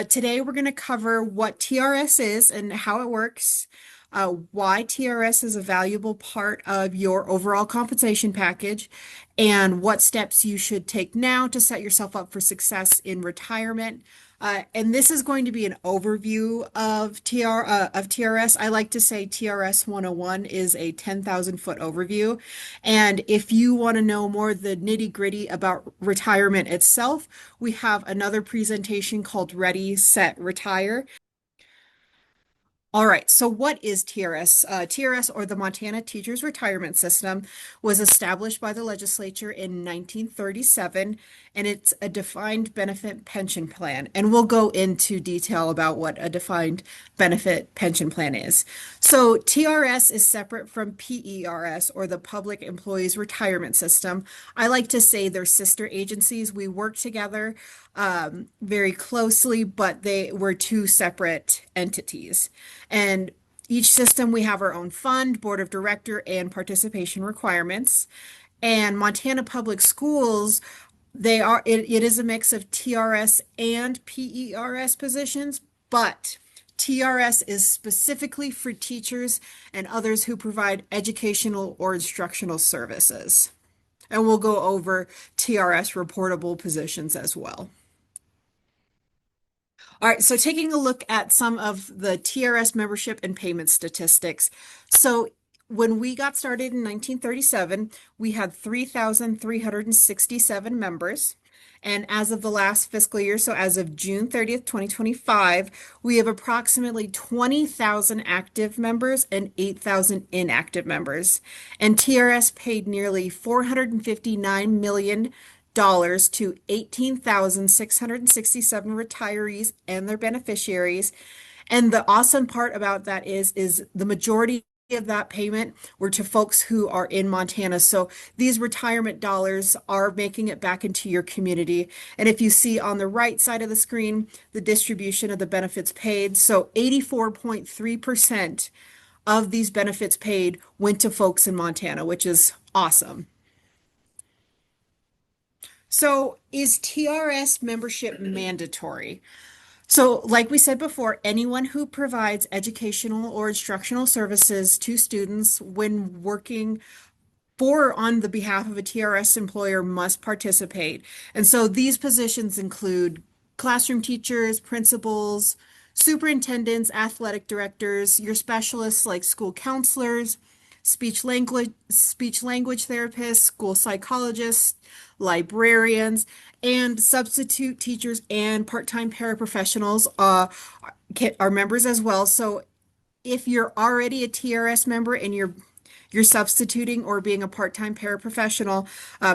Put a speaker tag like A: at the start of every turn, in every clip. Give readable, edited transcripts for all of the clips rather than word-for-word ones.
A: Today we're going to cover what TRS is and how it works, why TRS is a valuable part of your overall compensation package, and what steps you should take now to set yourself up for success in retirement. And this is going to be an overview of TRS. I like to say TRS 101 is a 10,000 foot overview. And if you want to know more the nitty-gritty about retirement itself, we have another presentation called Ready, Set, Retire. All right, so what is TRS? TRS, or the Montana Teachers Retirement System, was established by the legislature in 1937, and it's a defined benefit pension plan. And we'll go into detail about what a defined benefit pension plan is. So TRS is separate from PERS, or the Public Employees Retirement System. I like to say they're sister agencies. We work together very closely, but they were two separate entities. And each system, we have our own fund, board of director, and participation requirements. And Montana Public Schools, it is a mix of TRS and PERS positions, but TRS is specifically for teachers and others who provide educational or instructional services. And we'll go over TRS reportable positions as well. All right, so taking a look at some of the TRS membership and payment statistics. So when we got started in 1937, we had 3,367 members. And as of the last fiscal year, so as of June 30th, 2025, we have approximately 20,000 active members and 8,000 inactive members. And TRS paid nearly $459 million to 18,667 retirees and their beneficiaries. And the awesome part about that is the majority of that payment were to folks who are in Montana. So these retirement dollars are making it back into your community. And if you see on the right side of the screen, the distribution of the benefits paid. So 84.3% of these benefits paid went to folks in Montana, which is awesome. So is TRS membership mandatory? So, like we said before, anyone who provides educational or instructional services to students when working for or on the behalf of a TRS employer must participate. And so these positions include classroom teachers, principals, superintendents, athletic directors, your specialists like school counselors, speech language therapists, school psychologists, librarians, and substitute teachers and part-time paraprofessionals are members as well. So if you're already a TRS member and you're substituting or being a part-time paraprofessional,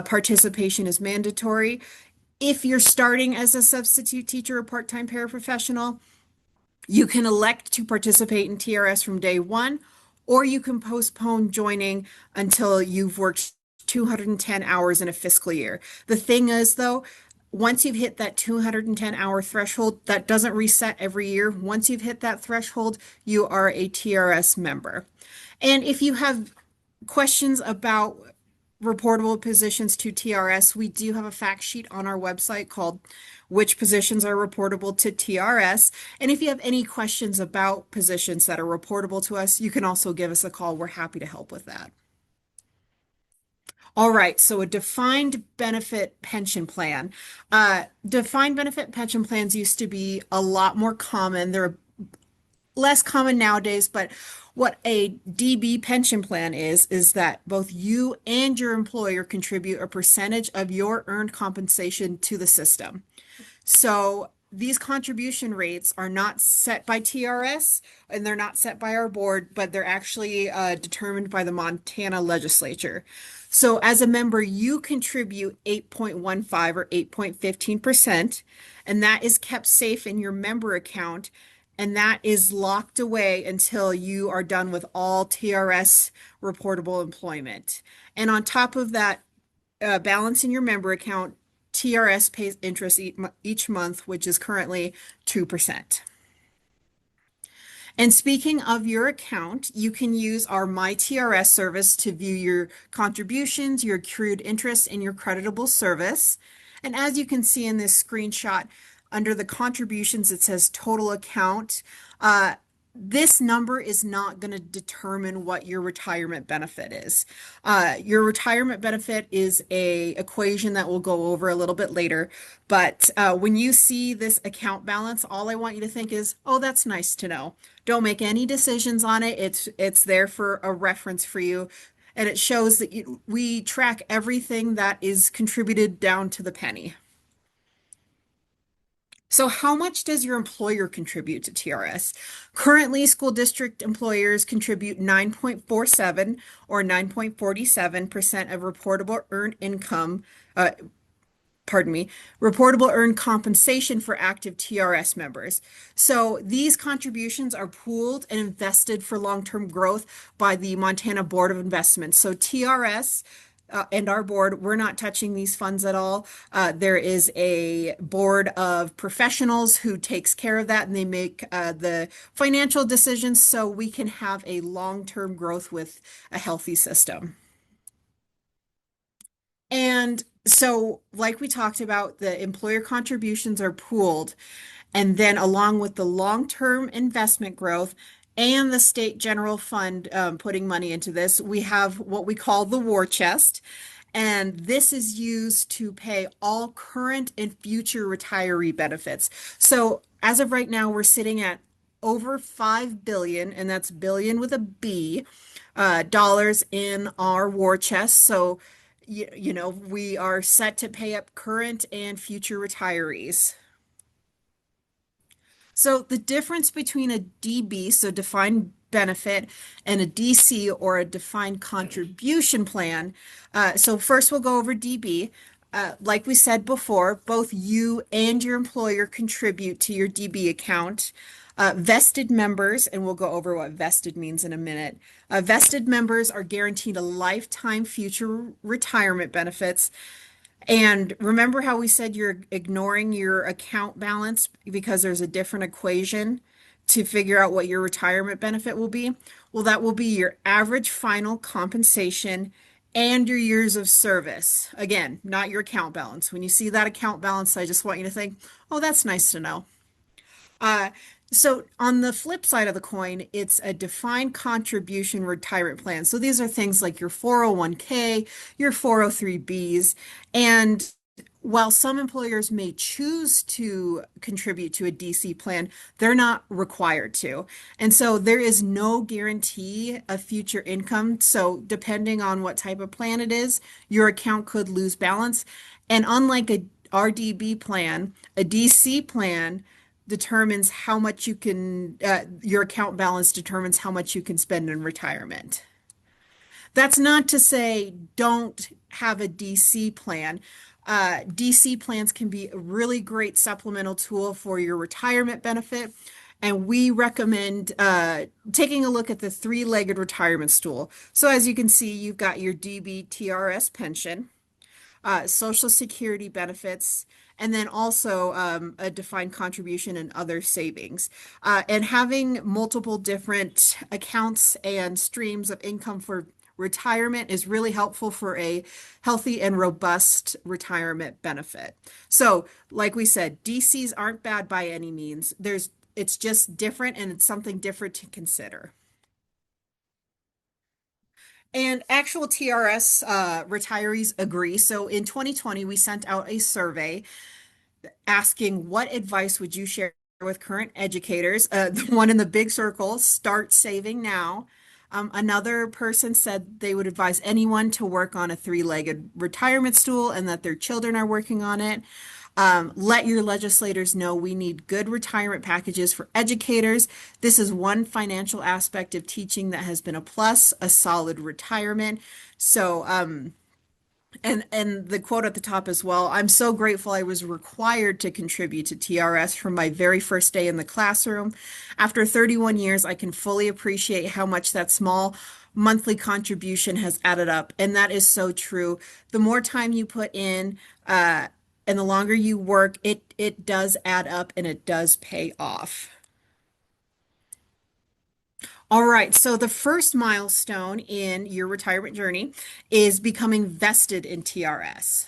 A: participation is mandatory. If you're starting as a substitute teacher or part-time paraprofessional, you can elect to participate in TRS from day one, or you can postpone joining until you've worked 210 hours in a fiscal year. The thing is, though, once you've hit that 210-hour threshold, that doesn't reset every year. Once you've hit that threshold, you are a TRS member. And if you have questions about reportable positions to TRS, we do have a fact sheet on our website called Which Positions Are Reportable to TRS. And if you have any questions about positions that are reportable to us, you can also give us a call. We're happy to help with that. All right, so a defined benefit pension plan. Defined benefit pension plans used to be a lot more common. They're less common nowadays, but what a DB pension plan is that both you and your employer contribute a percentage of your earned compensation to the system. So these contribution rates are not set by TRS and they're not set by our board, but they're actually determined by the Montana legislature. So as a member, you contribute 8.15 or 8.15%, and that is kept safe in your member account. And that is locked away until you are done with all TRS reportable employment. And on top of that balance in your member account, TRS pays interest each month, which is currently 2%. And speaking of your account, you can use our My TRS service to view your contributions, your accrued interest, and your creditable service. And as you can see in this screenshot, under the contributions, it says total account. Uh, this number is not going to determine what your retirement benefit is. Your retirement benefit is a equation that we'll go over a little bit later. But when you see this account balance, all I want you to think is, oh, that's nice to know. Don't make any decisions on it. It's there for a reference for you. And it shows that we track everything that is contributed down to the penny. So how much does your employer contribute to TRS? Currently, school district employers contribute 9.47 or 9.47% of reportable earned income, pardon me, reportable earned compensation for active TRS members. So these contributions are pooled and invested for long-term growth by the Montana Board of Investments. So TRS and our board, we're not touching these funds at all. There is a board of professionals who takes care of that, and they make the financial decisions so we can have a long-term growth with a healthy system. And so, like we talked about, the employer contributions are pooled. And then, along with the long-term investment growth and the state general fund putting money into this, we have what we call the war chest. And this is used to pay all current and future retiree benefits. So, as of right now, we're sitting at over 5 billion, and that's billion with a B, dollars in our war chest. So, we are set to pay up current and future retirees. So the difference between a DB, so defined benefit, and a DC or a defined contribution plan. So first we'll go over DB. Like we said before, both you and your employer contribute to your DB account. Vested members, and we'll go over what vested means in a minute. Vested members are guaranteed a lifetime future retirement benefits. And remember how we said you're ignoring your account balance because there's a different equation to figure out what your retirement benefit will be? Well, that will be your average final compensation and your years of service. Again, not your account balance. When you see that account balance, I just want you to think, oh, that's nice to know. Uh, so on the flip side of the coin, it's a defined contribution retirement plan. So these are things like your 401k, your 403bs, and while some employers may choose to contribute to a DC plan, they're not required to. And so there is no guarantee of future income. So depending on what type of plan it is, your account could lose balance. And unlike a RDB plan, a DC plan determines how much you can, your account balance determines how much you can spend in retirement. That's not to say don't have a DC plan. DC plans can be a really great supplemental tool for your retirement benefit. And we recommend taking a look at the three-legged retirement stool. So as you can see, you've got your DB TRS pension, Social Security benefits, and then also a defined contribution and other savings. And having multiple different accounts and streams of income for retirement is really helpful for a healthy and robust retirement benefit. So, like we said, DCs aren't bad by any means. It's just different, and it's something different to consider. And actual TRS retirees agree. So in 2020, we sent out a survey asking what advice would you share with current educators? The one in the big circle, start saving now. Another person said they would advise anyone to work on a three-legged retirement stool and that their children are working on it. Let your legislators know we need good retirement packages for educators. This is one financial aspect of teaching that has been a plus, a solid retirement. So, and the quote at the top as well, I'm so grateful I was required to contribute to TRS from my very first day in the classroom. After 31 years, I can fully appreciate how much that small monthly contribution has added up. And that is so true. The more time you put in, and the longer you work, it does add up and it does pay off. All right, so the first milestone in your retirement journey is becoming vested in TRS.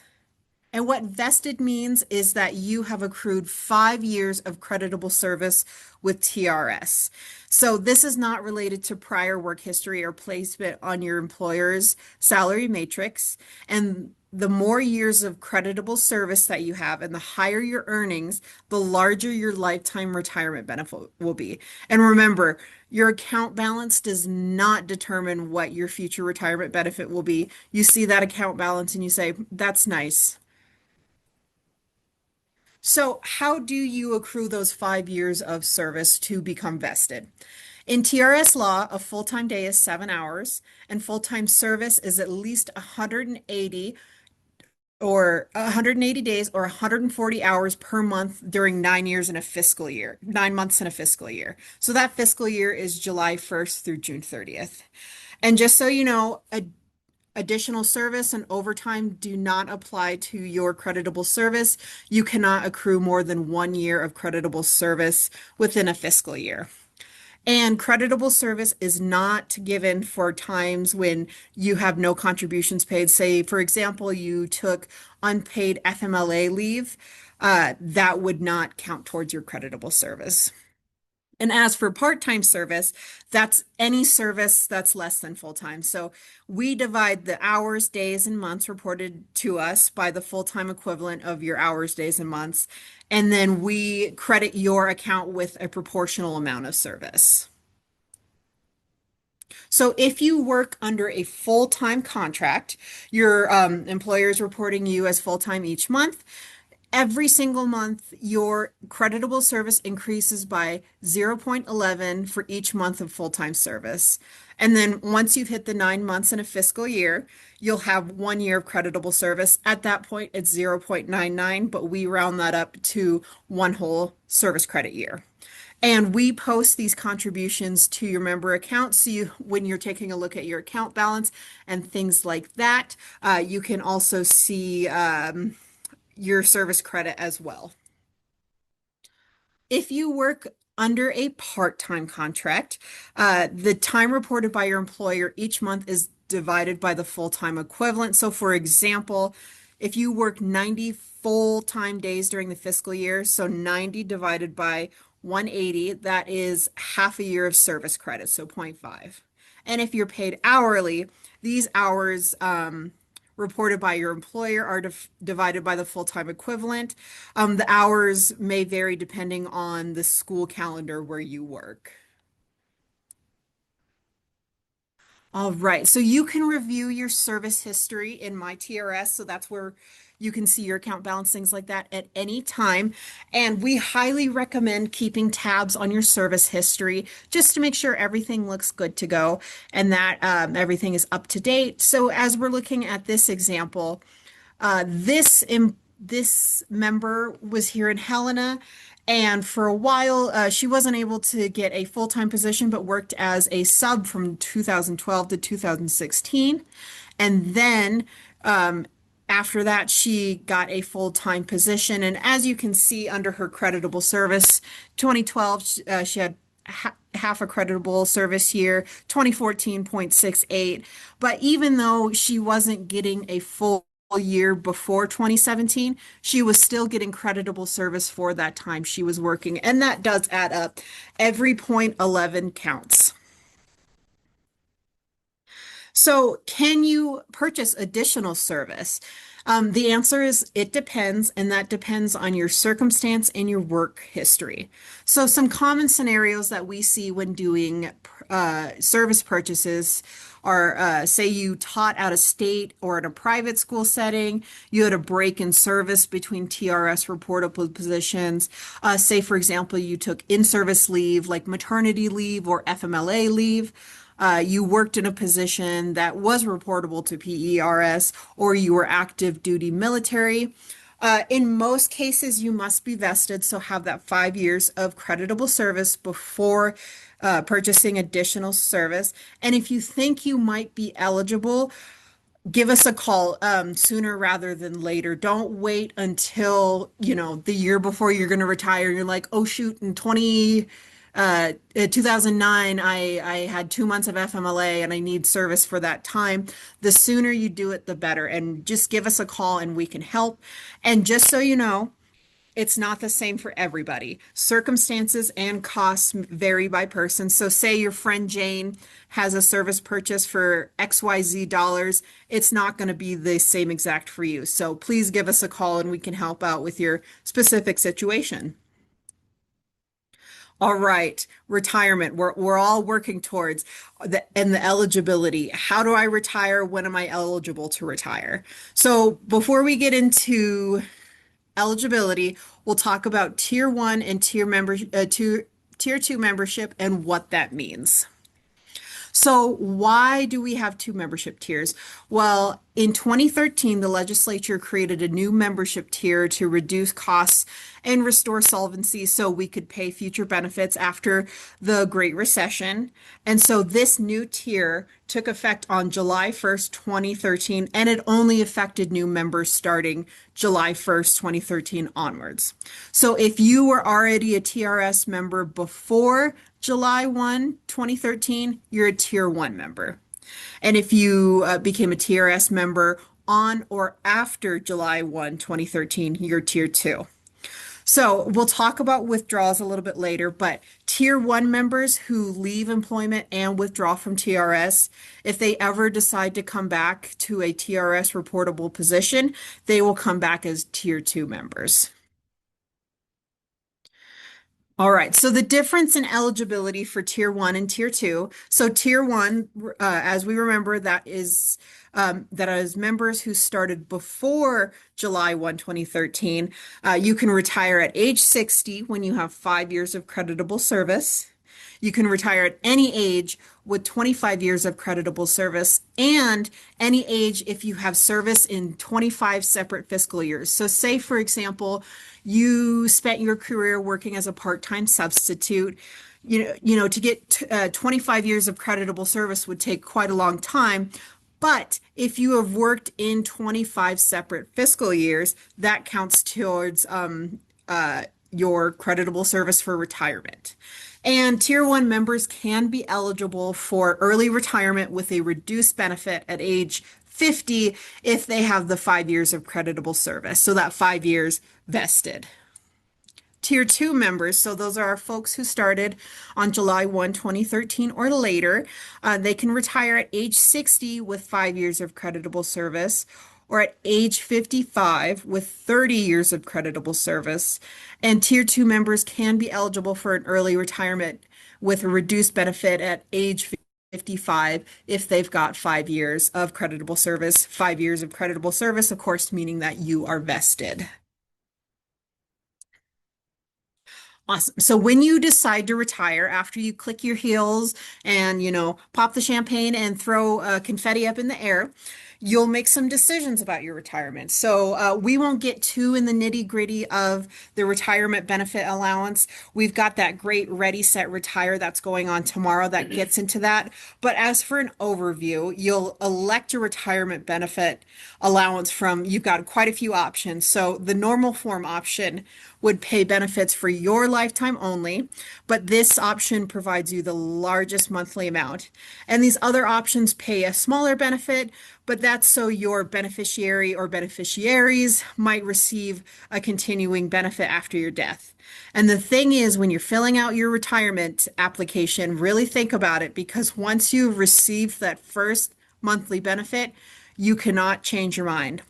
A: And what vested means is that you have accrued 5 years of creditable service with TRS. So this is not related to prior work history or placement on your employer's salary matrix. And the more years of creditable service that you have and the higher your earnings, the larger your lifetime retirement benefit will be. And remember, your account balance does not determine what your future retirement benefit will be. You see that account balance and you say, that's nice. So, how do you accrue those 5 years of service to become vested? In TRS law, a full-time day is 7 hours, and full-time service is at least 180 days or 140 hours per month during 9 years in a fiscal year, 9 months in a fiscal year. So that fiscal year is July 1st through June 30th. And just so you know, additional service and overtime do not apply to your creditable service. You cannot accrue more than 1 year of creditable service within a fiscal year. And creditable service is not given for times when you have no contributions paid. Say, for example, you took unpaid FMLA leave, that would not count towards your creditable service. And as for part-time service, that's any service that's less than full-time. So we divide the hours, days, and months reported to us by the full-time equivalent of your hours, days, and months. And then we credit your account with a proportional amount of service. So if you work under a full-time contract, your employer is reporting you as full-time each month. Every single month, your creditable service increases by 0.11 for each month of full-time service. And then once you've hit the 9 months in a fiscal year, you'll have 1 year of creditable service. At that point, it's 0.99, but we round that up to one whole service credit year. And we post these contributions to your member account. So when you're taking a look at your account balance and things like that, you can also see your service credit as well. If you work under a part-time contract, the time reported by your employer each month is divided by the full-time equivalent. So for example, if you work 90 full-time days during the fiscal year, so 90 divided by 180, that is half a year of service credit, so 0.5. And if you're paid hourly, these hours reported by your employer are divided by the full-time equivalent. The hours may vary depending on the school calendar where you work. All right, so you can review your service history in My TRS, so that's where you can see your account balance, things like that at any time. And we highly recommend keeping tabs on your service history just to make sure everything looks good to go and that everything is up to date. So as we're looking at this example, this member was here in Helena, and for a while she wasn't able to get a full-time position, but worked as a sub from 2012 to 2016, and then after that she got a full-time position. And as you can see under her creditable service, 2012 she had half a creditable service year, 2014 0.68. But even though she wasn't getting a full year before 2017, she was still getting creditable service for that time she was working. And that does add up. Every 0.11 counts. So, can you purchase additional service? The answer is it depends, and that depends on your circumstance and your work history. So, some common scenarios that we see when doing service purchases are say you taught out of state or in a private school setting, you had a break in service between TRS reportable positions. Say, for example, you took in-service leave like maternity leave or FMLA leave. You worked in a position that was reportable to PERS, or you were active duty military. In most cases, you must be vested, so have that 5 years of creditable service before purchasing additional service. And if you think you might be eligible, give us a call sooner rather than later. Don't wait until, the year before you're going to retire. You're like, oh shoot, in In 2009, I had 2 months of FMLA and I need service for that time. The sooner you do it, the better. And just give us a call and we can help. And just so you know, it's not the same for everybody. Circumstances and costs vary by person. So, say your friend Jane has a service purchase for XYZ dollars, it's not going to be the same exact for you. So, please give us a call and we can help out with your specific situation. All right, retirement. We're all working towards the eligibility. How do I retire? When am I eligible to retire? So, before we get into eligibility, we'll talk about tier one and tier two membership and what that means. So, why do we have two membership tiers? Well, in 2013, the legislature created a new membership tier to reduce costs and restore solvency so we could pay future benefits after the Great Recession. And so, this new tier took effect on July 1st, 2013, and it only affected new members starting July 1st, 2013 onwards. So, if you were already a TRS member before July 1, 2013, you're a tier one member. And if you became a TRS member on or after July 1, 2013, you're tier two. So we'll talk about withdrawals a little bit later, but tier one members who leave employment and withdraw from TRS, if they ever decide to come back to a TRS reportable position, they will come back as tier two members. All right, so the difference in eligibility for tier one and tier two. So tier one, as we remember, that is members who started before July 1, 2013. You can retire at age 60 when you have 5 years of creditable service. You can retire at any age with 25 years of creditable service and any age if you have service in 25 separate fiscal years. So say, for example, you spent your career working as a part-time substitute. To get 25 years of creditable service would take quite a long time. But if you have worked in 25 separate fiscal years, that counts towards your creditable service for retirement. And tier one members can be eligible for early retirement with a reduced benefit at age 50 if they have the 5 years of creditable service. So that 5 years vested. Tier two members, so those are our folks who started on July 1, 2013 or later. They can retire at age 60 with 5 years of creditable service or at age 55 with 30 years of creditable service. And tier two members can be eligible for an early retirement with a reduced benefit at age 55 if they've got 5 years of creditable service. 5 years of creditable service, of course, meaning that you are vested. Awesome. So when you decide to retire, after you click your heels and, pop the champagne and throw confetti up in the air, you'll make some decisions about your retirement. So we won't get too in the nitty-gritty of the retirement benefit allowance. We've got that great Ready, Set, Retire that's going on tomorrow that gets into that. But as for an overview, you'll elect a retirement benefit allowance from, you've got quite a few options. So the normal form option would pay benefits for your lifetime only, but this option provides you the largest monthly amount. And these other options pay a smaller benefit, but that's so your beneficiary or beneficiaries might receive a continuing benefit after your death. And the thing is, when you're filling out your retirement application, really think about it because once you've received that first monthly benefit, you cannot change your mind.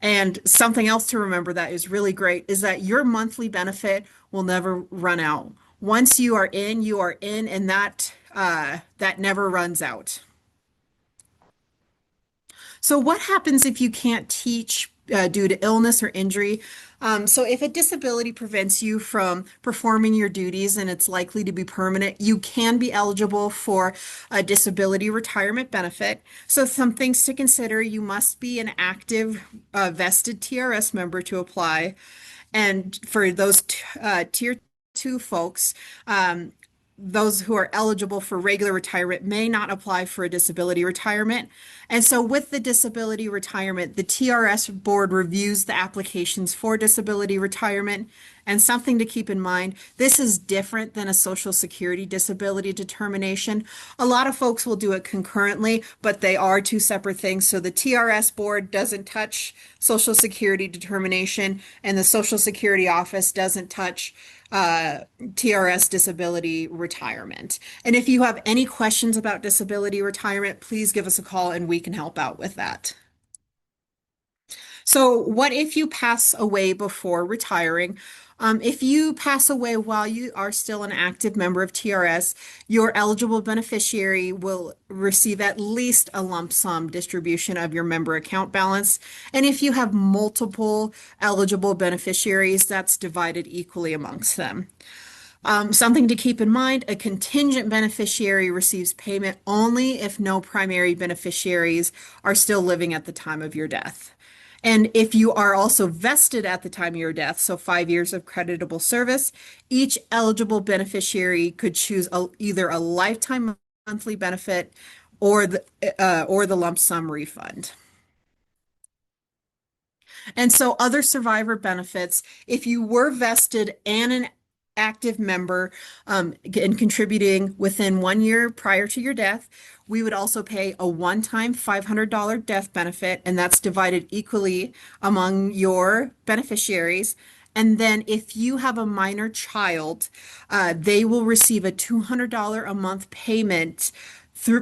A: And something else to remember that is really great is that your monthly benefit will never run out. Once you are in, and that never runs out. So what happens if you can't teach due to illness or injury? So if a disability prevents you from performing your duties and it's likely to be permanent, you can be eligible for a disability retirement benefit. So some things to consider, you must be an active vested TRS member to apply. And for those tier two folks, those who are eligible for regular retirement may not apply for a disability retirement. And so with the disability retirement, the TRS board reviews the applications for disability retirement And something to keep in mind, this is different than a Social Security disability determination. A lot of folks will do it concurrently, but they are two separate things. So the TRS board doesn't touch Social Security determination, and the Social Security office doesn't touch TRS disability retirement. And if you have any questions about disability retirement, please give us a call and we can help out with that. So, what if you pass away before retiring? If you pass away while you are still an active member of TRS, your eligible beneficiary will receive at least a lump sum distribution of your member account balance. And if you have multiple eligible beneficiaries, that's divided equally amongst them. Something to keep in mind, a contingent beneficiary receives payment only if no primary beneficiaries are still living at the time of your death. And if you are also vested at the time of your death, so 5 years of creditable service, each eligible beneficiary could choose either a lifetime monthly benefit or the lump sum refund. And so other survivor benefits, if you were vested and an active member and contributing within 1 year prior to your death, we would also pay a one-time $500 death benefit, and that's divided equally among your beneficiaries. And then if you have a minor child, they will receive a $200 a month payment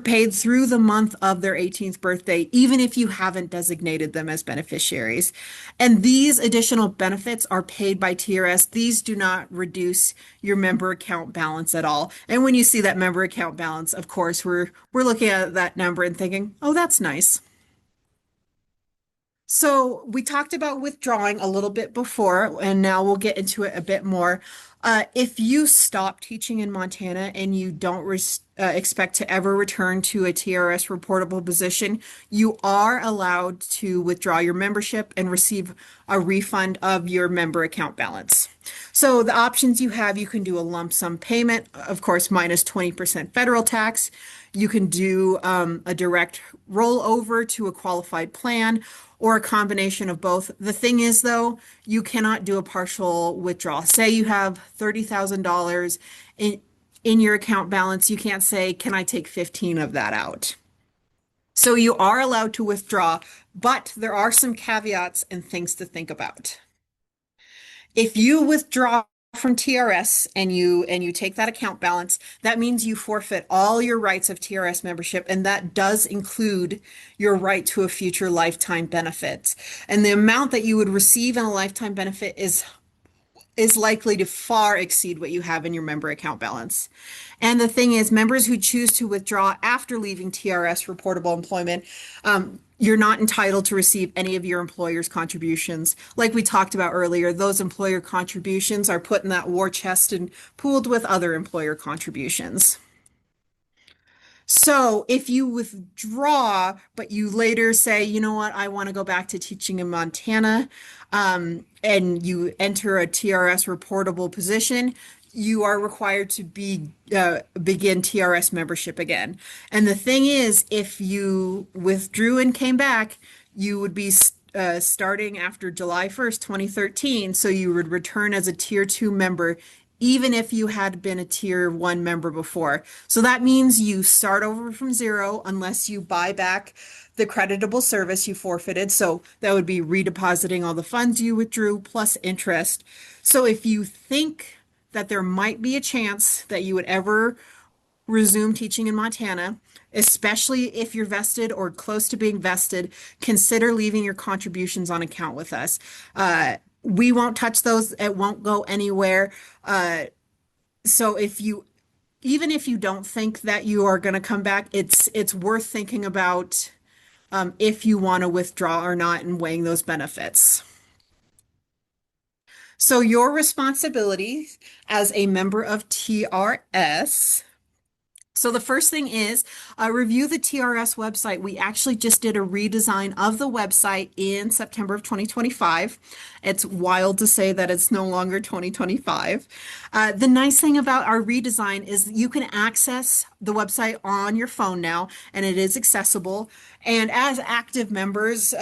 A: paid through the month of their 18th birthday, even if you haven't designated them as beneficiaries. And these additional benefits are paid by TRS. These do not reduce your member account balance at all. And when you see that member account balance, of course, we're looking at that number and thinking, oh, that's nice. So we talked about withdrawing a little bit before, and now we'll get into it a bit more. If you stop teaching in Montana and you don't expect to ever return to a TRS reportable position, you are allowed to withdraw your membership and receive a refund of your member account balance. So the options you have, you can do a lump sum payment, of course, minus 20% federal tax. You can do a direct rollover to a qualified plan or a combination of both. The thing is, though, you cannot do a partial withdrawal. Say you have $30,000 in your account balance, you can't say, can I take 15 of that out? So you are allowed to withdraw, but there are some caveats and things to think about. If you withdraw from TRS and you take that account balance, that means you forfeit all your rights of TRS membership, and that does include your right to a future lifetime benefit. And the amount that you would receive in a lifetime benefit is likely to far exceed what you have in your member account balance. And the thing is, members who choose to withdraw after leaving TRS reportable employment, you're not entitled to receive any of your employer's contributions. Like we talked about earlier, those employer contributions are put in that war chest and pooled with other employer contributions. So if you withdraw, but you later say, you know what, I want to go back to teaching in Montana, and you enter a TRS reportable position, you are required to begin TRS membership again. And the thing is, if you withdrew and came back, you would be starting after July 1st, 2013. So you would return as a Tier 2 member even if you had been a Tier 1 member before. So that means you start over from zero unless you buy back the creditable service you forfeited. So that would be redepositing all the funds you withdrew plus interest. So if you think that there might be a chance that you would ever resume teaching in Montana, especially if you're vested or close to being vested, consider leaving your contributions on account with us. We won't touch those. It won't go anywhere. So even if you don't think that you are going to come back, it's worth thinking about if you want to withdraw or not and weighing those benefits. So your responsibility as a member of TRS. So the first thing is review the TRS website. We actually just did a redesign of the website in September of 2025. It's wild to say that it's no longer 2025. The nice thing about our redesign is you can access the website on your phone now, and it is accessible. And as active members,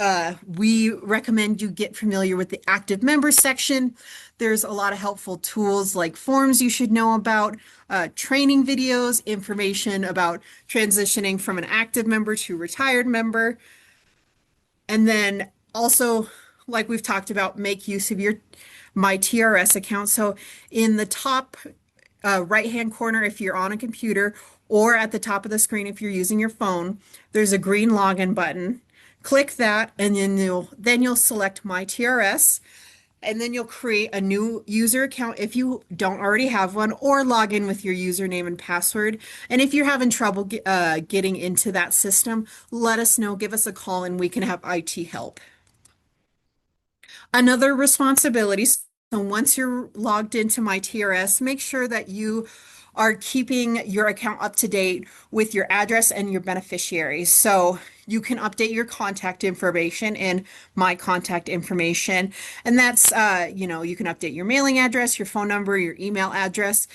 A: we recommend you get familiar with the active members section. There's a lot of helpful tools like forms you should know about, training videos, information about transitioning from an active member to retired member, and then also, like we've talked about, make use of your My TRS account. So in the top right-hand corner, if you're on a computer, or at the top of the screen if you're using your phone, there's a green login button. Click that, and then you'll select My TRS, and then you'll create a new user account if you don't already have one, or log in with your username and password. And if you're having trouble getting into that system, let us know, give us a call, and we can have IT help. Another responsibility. So once you're logged into My TRS, make sure that you are keeping your account up to date with your address and your beneficiaries. So you can update your contact information in My Contact Information. And that's, you can update your mailing address, your phone number, your email address.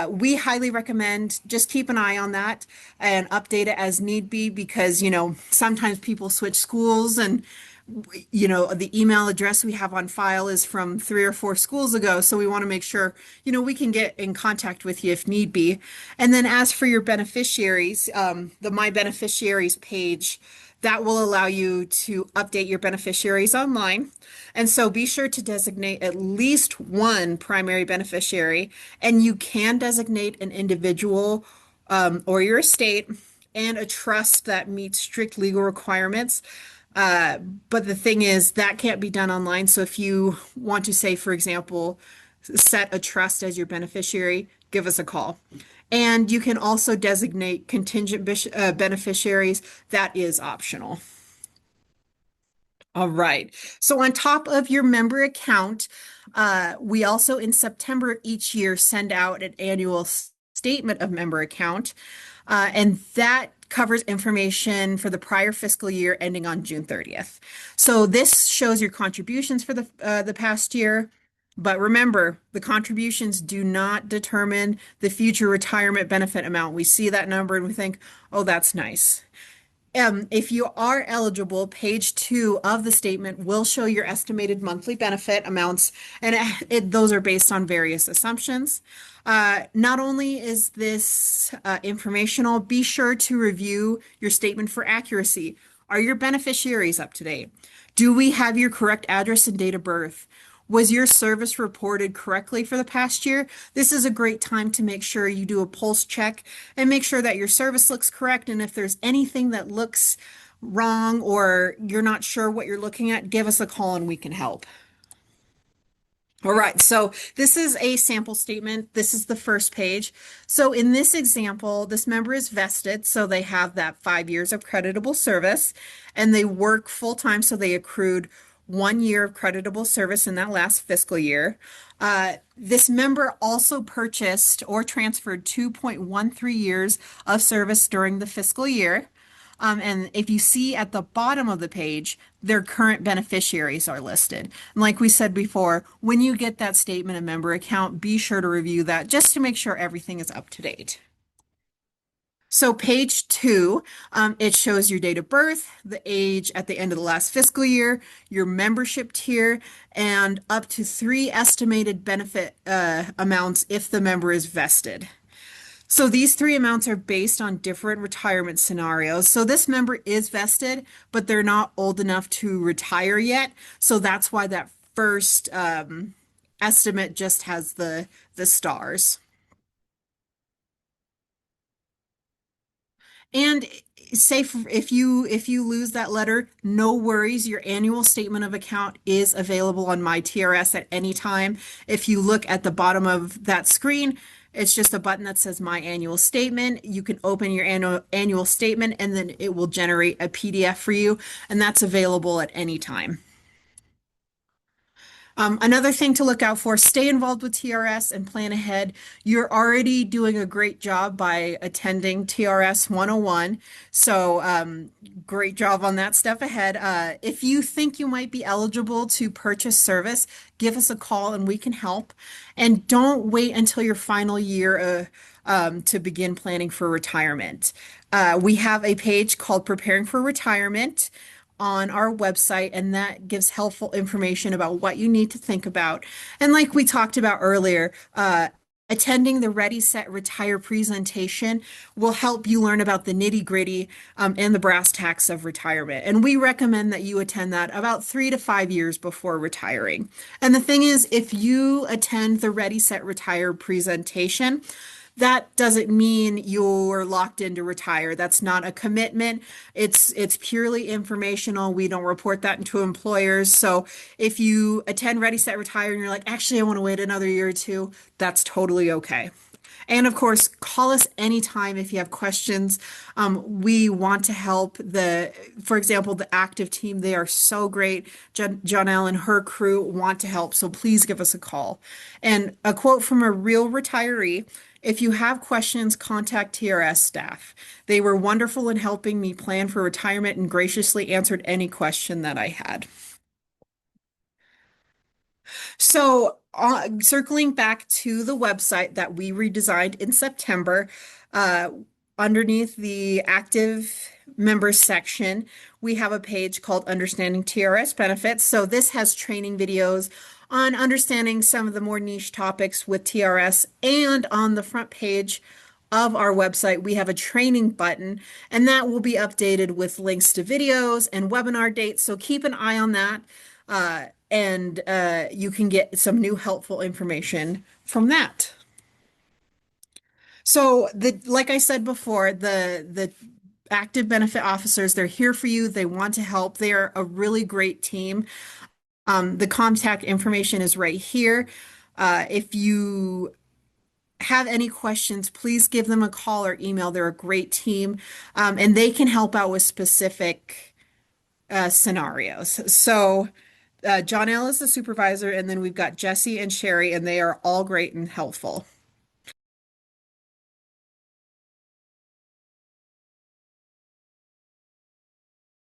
A: We highly recommend just keep an eye on that and update it as need be, because, sometimes people switch schools, and the email address we have on file is from 3 or 4 schools ago. So we want to make sure, we can get in contact with you if need be. And then as for your beneficiaries, the My Beneficiaries page, that will allow you to update your beneficiaries online. And so be sure to designate at least one primary beneficiary, and you can designate an individual or your estate and a trust that meets strict legal requirements. Uh, but the thing is, that can't be done online. So if you want to say, for example, set a trust as your beneficiary, give us a call. And you can also designate contingent beneficiaries. That is optional. All right. So on top of your member account, we also in September of each year send out an annual statement of member account, and that covers information for the prior fiscal year ending on June 30th. So this shows your contributions for the past year. But remember, the contributions do not determine the future retirement benefit amount. We see that number and we think, oh, that's nice. If you are eligible, page 2 of the statement will show your estimated monthly benefit amounts, and those are based on various assumptions. Not only is this informational, be sure to review your statement for accuracy. Are your beneficiaries up to date? Do we have your correct address and date of birth? Was your service reported correctly for the past year? This is a great time to make sure you do a pulse check and make sure that your service looks correct. And if there's anything that looks wrong or you're not sure what you're looking at, give us a call and we can help. All right, so this is a sample statement. This is the first page. So in this example, this member is vested, so they have that 5 years of creditable service, and they work full time, so they accrued 1 year of creditable service in that last fiscal year. This member also purchased or transferred 2.13 years of service during the fiscal year. And if you see at the bottom of the page, their current beneficiaries are listed. And like we said before, when you get that statement of member account, be sure to review that just to make sure everything is up to date. So page 2, it shows your date of birth, the age at the end of the last fiscal year, your membership tier, and up to 3 estimated benefit amounts if the member is vested. So these 3 amounts are based on different retirement scenarios. So this member is vested, but they're not old enough to retire yet. So that's why that first estimate just has the stars. And say if you lose that letter, no worries. Your annual statement of account is available on My TRS at any time. If you look at the bottom of that screen, it's just a button that says My Annual Statement. You can open your annual statement, and then it will generate a PDF for you, and that's available at any time. Another thing to look out for, stay involved with TRS and plan ahead. You're already doing a great job by attending TRS 101. So great job on that step ahead. If you think you might be eligible to purchase service, give us a call and we can help. And don't wait until your final year to begin planning for retirement. We have a page called Preparing for Retirement on our website, and that gives helpful information about what you need to think about. And like we talked about earlier, attending the Ready, Set, Retire presentation will help you learn about the nitty-gritty and the brass tacks of retirement. And we recommend that you attend that about 3 to 5 years before retiring. And the thing is, if you attend the Ready, Set, Retire presentation, that doesn't mean you're locked in to retire. That's not a commitment. It's purely informational. We don't report that into employers. So if you attend Ready, Set, Retire and you're like, actually, I want to wait another year or two, that's totally okay. And of course, call us anytime if you have questions. We want to help for example, the active team. They are so great. Jonelle and her crew want to help. So please give us a call. And a quote from a real retiree: if you have questions, contact TRS staff. They were wonderful in helping me plan for retirement and graciously answered any question that I had. So, circling back to the website that we redesigned in September, uh, underneath the active members section, we have a page called Understanding TRS Benefits. So, this has training videos on understanding some of the more niche topics with TRS. And on the front page of our website, we have a training button, and that will be updated with links to videos and webinar dates. So, keep an eye on that. And you can get some new helpful information from that. So like I said before, the active benefit officers, they're here for you. They want to help. They are a really great team. The contact information is right here. If you have any questions, please give them a call or email. They're a great team, and they can help out with specific scenarios. So John L is the supervisor, and then we've got Jesse and Sherry, and they are all great and helpful.